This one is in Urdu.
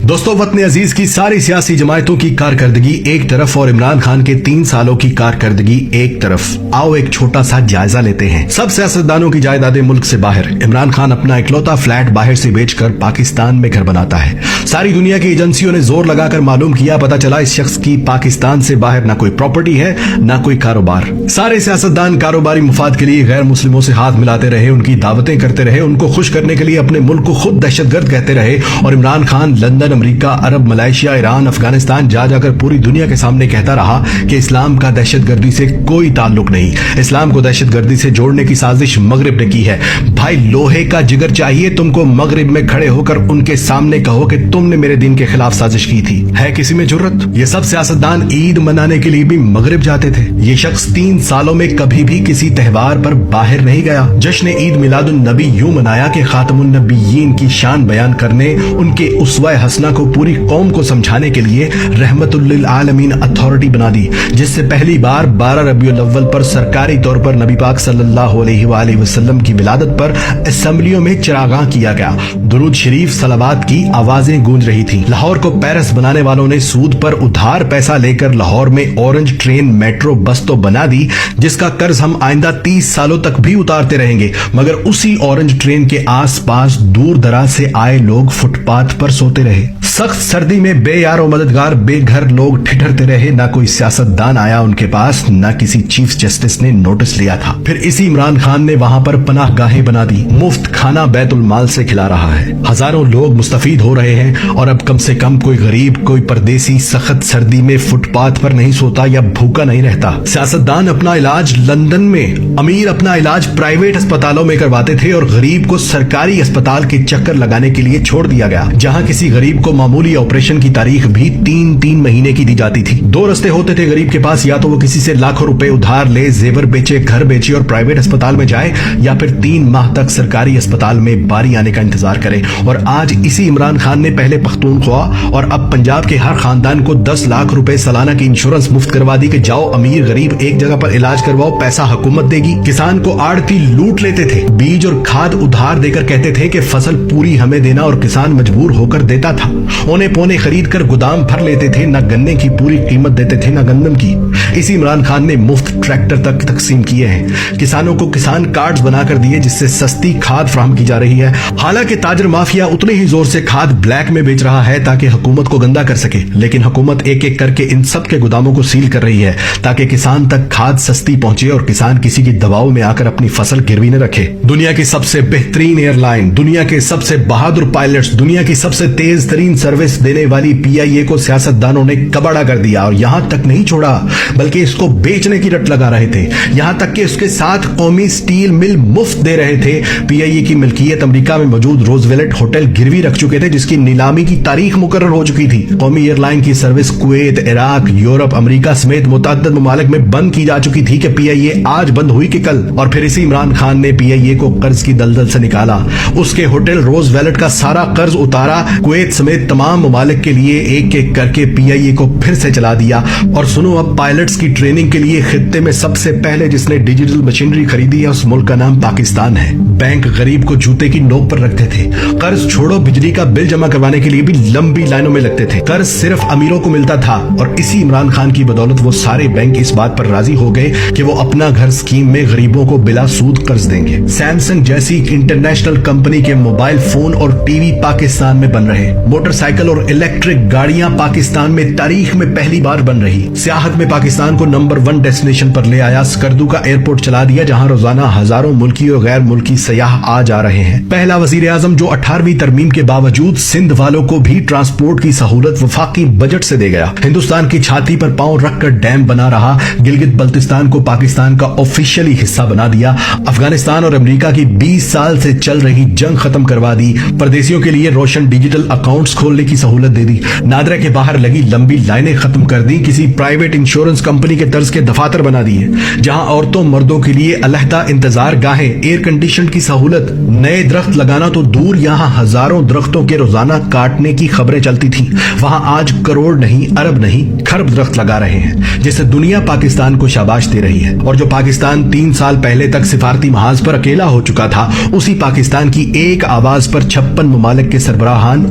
دوستو وطن عزیز کی ساری سیاسی جماعتوں کی کارکردگی ایک طرف اور عمران خان کے 3 سالوں کی کارکردگی ایک طرف، آؤ ایک چھوٹا سا جائزہ لیتے ہیں۔ سب سیاستدانوں کی جائیدادیں ملک سے باہر، عمران خان اپنا اکلوتا فلیٹ باہر سے بیچ کر پاکستان میں گھر بناتا ہے۔ ساری دنیا کی ایجنسیوں نے زور لگا کر معلوم کیا، پتا چلا اس شخص کی پاکستان سے باہر نہ کوئی پراپرٹی ہے نہ کوئی کاروبار۔ سارے سیاستدان کاروباری مفاد کے لیے غیر مسلموں سے ہاتھ ملاتے رہے، ان کی دعوتیں کرتے رہے، ان کو خوش کرنے کے لیے اپنے ملک کو خود دہشت گرد کہتے رہے، اور عمران خان لندن، امریکہ، عرب، ملائیشیا، ایران، افغانستان جا کر پوری دنیا کے سامنے کہتا رہا کہ اسلام کا دہشت گردی سے کوئی تعلق نہیں، اسلام کو دہشت گردی سے جوڑنے کی سازش مغرب نے کی ہے۔ بھائی لوہے کا جگر چاہیے تم کو مغرب میں کھڑے ہو کر ان کے سامنے کہو کہ تم نے میرے دین کے خلاف سازش کی تھی۔ ہے کسی میں جرت؟ یہ سب سیاستدان عید منانے کے لیے بھی مغرب جاتے تھے۔ یہ شخص 3 سالوں میں کبھی بھی کسی تہوار پر باہر نہیں گیا۔ جشن عید میلاد النبی یوں منایا کہ خاتم النبیین کی شان بیان کرنے، ان کے اسوہ حسنہ کو پوری قوم کو سمجھانے کے لیے رحمت للعالمین اتھارٹی بنا دی، جس سے پہلی بار 12 ربیع الاول پر سرکاری طور پر نبی پاک صلی اللہ علیہ وآلہ وسلم کی ولادت پر اسمبلیوں میں چراغاں کیا گیا، درود شریف صلوات کی آوازیں گونج رہی تھیں۔ لاہور کو پیرس بنانے والوں نے سود پر ادھار پیسہ لے کر لاہور میں اورنج ٹرین میٹرو بس تو بنا دی، جس کا قرض ہم آئندہ 30 سالوں تک بھی اتارتے رہیں گے، مگر اسی اورنج ٹرین کے آس پاس دور دراز سے آئے لوگ فٹ پاتھ پر سوتے رہے۔ سخت سردی میں بے یار و مددگار بے گھر لوگ ٹھٹھرتے رہے، نہ کوئی سیاستدان آیا ان کے پاس، نہ کسی چیف جسٹس نے نوٹس لیا تھا۔ پھر اسی عمران خان نے وہاں پر پناہ گاہیں بنا دی، مفت کھانا بیت المال سے کھلا رہا ہے، ہزاروں لوگ مستفید ہو رہے ہیں، اور اب کم سے کم کوئی غریب، کوئی پردیسی سخت سردی میں فٹ پاتھ پر نہیں سوتا یا بھوکا نہیں رہتا۔ سیاستدان اپنا علاج لندن میں، امیر اپنا علاج پرائیویٹ اسپتالوں میں کرواتے تھے، اور غریب کو سرکاری اسپتال کے چکر لگانے کے لیے چھوڑ دیا گیا، جہاں کسی غریب کو معمولی آپریشن کی تاریخ بھی 3 مہینے کی دی جاتی تھی۔ 2 رستے ہوتے تھے غریب کے پاس، یا تو وہ کسی سے لاکھوں روپے ادھار لے، زیور بیچے، گھر بیچے اور پرائیویٹ اسپتال میں جائے، یا پھر 3 ماہ تک سرکاری اسپتال میں باری آنے کا انتظار کرے۔ اور آج اسی عمران خان نے پہلے پختونخوا اور اب پنجاب کے ہر خاندان کو 10 لاکھ روپے سالانہ کی انشورنس مفت کروا دی کہ جاؤ امیر غریب ایک جگہ پر علاج کرواؤ، پیسہ حکومت دے گی۔ کسان کو آڑتی لوٹ لیتے تھے، بیج اور کھاد ادھار دے کر کہتے تھے کہ فصل پوری ہمیں دینا، اور کسان مجبور ہو کر دیتا تھا۔ اونے پونے خرید کر گودام بھر لیتے تھے، نہ گنے کی پوری قیمت دیتے تھے نہ گندم کی۔ اسی عمران خان نے مفت ٹریکٹر تک تقسیم کیے ہیں، کسانوں کو کسان کارڈز بنا کر دیے جس سے سستی کھاد فراہم کی جا رہی ہے۔ حالانکہ تاجر مافیا اتنے ہی زور سے کھاد بلیک میں بیچ رہا ہے تاکہ حکومت کو گندا کر سکے، لیکن حکومت ایک ایک کر کے ان سب کے گوداموں کو سیل کر رہی ہے تاکہ کسان تک کھاد سستی پہنچے اور کسان کسی کی دباؤ میں آ کر اپنی فصل گروی نہ رکھے۔ دنیا کی سب سے بہترین ایئر لائن، دنیا کے سب سے بہادر پائلٹس، دنیا کی سب سے تیز ترین سروس دینے والی PIA کو سیاستدانوں نے کباڑا کر دیا، اور یہاں تک نہیں چھوڑا بلکہ اس کو بیچنے کی رٹ لگا رہے تھے، یہاں تک کہ اس کے ساتھ قومی سٹیل مل مفت دے رہے تھے۔ PIA کی ملکیت امریکہ میں موجود روزویلٹ ہوٹل گروی رکھ چکے تھے، جس کی نیلامی کی تاریخ مقرر ہو چکی تھی۔ قومی ایئر لائن کی سروس کویت، عراق، یورپ، امریکہ سمیت متعدد ممالک میں بند کی جا چکی تھی کہ PIA آج بند ہوئی کہ کل، اور پھر اسی عمران خان نے PIA کو قرض کی دلدل سے نکالا، اس کے ہوٹل روزویلٹ کا سارا قرض اتارا، کویت سمیت تمام ممالک کے لیے ایک ایک کر کے PIA کو پھر سے چلا دیا۔ اور سنو، اب پائلٹس کی ٹریننگ کے لیے خطے میں سب سے پہلے جس نے ڈیجیٹل مشینری خریدی ہے اس ملک کا نام پاکستان ہے۔ بینک غریب کو جوتے کی نوک پر رکھتے تھے، قرض چھوڑو بجلی کا بل جمع کروانے کے لیے بھی لمبی لائنوں میں لگتے تھے، قرض صرف امیروں کو ملتا تھا، اور اسی عمران خان کی بدولت وہ سارے بینک اس بات پر راضی ہو گئے کہ وہ اپنا گھر اسکیم میں غریبوں کو بلا سود قرض دیں گے۔ سیمسنگ جیسی انٹرنیشنل کمپنی کے موبائل فون اور ٹی وی پاکستان میں بن رہے، موٹر سائیکل اور الیکٹرک گاڑیاں پاکستان میں تاریخ میں پہلی بار بن رہی، سیاحت میں پاکستان کو نمبر 1 ڈیسٹینیشن پر لے آیا، اسکردو کا ایئرپورٹ چلا دیا جہاں روزانہ ہزاروں ملکی اور غیر ملکی سیاح آ جا رہے ہیں۔ پہلا وزیر اعظم جو 18ویں ترمیم کے باوجود سندھ والوں کو بھی ٹرانسپورٹ کی سہولت وفاقی بجٹ سے دے گیا، ہندوستان کی چھاتی پر پاؤں رکھ کر ڈیم بنا رہا، گلگت بلتستان کو پاکستان کا آفیشلی حصہ بنا دیا، افغانستان اور امریکہ کی 20 سال سے چل رہی جنگ ختم کروا دی، پردیسیوں کے لیے روشن ڈیجیٹل اکاؤنٹس کھولنے کی سہولت دے دی، نادرا کے باہر لگی لمبی لائنیں ختم کر دی، کسی پرائیویٹ انشورنس کمپنی کے طرز کے دفاتر بنا دیے، جہاں عورتوں مردوں کے لیے علیحدہ انتظار گاہیں، ایئر کنڈیشن کی سہولت، نئے درخت لگانا تو دور، یہاں ہزاروں درختوں کے روزانہ کاٹنے کی خبریں چلتی تھیں، وہاں آج کروڑ نہیں، ارب نہیں، خرب درخت لگا رہے ہیں، جس سے دنیا پاکستان کو شاباش دے رہی ہے۔ اور جو پاکستان 3 سال پہلے تک سفارتی محاذ پر اکیلا ہو چکا تھا، اسی پاکستان کی ایک آواز پر 56 ممالک کے سربراہان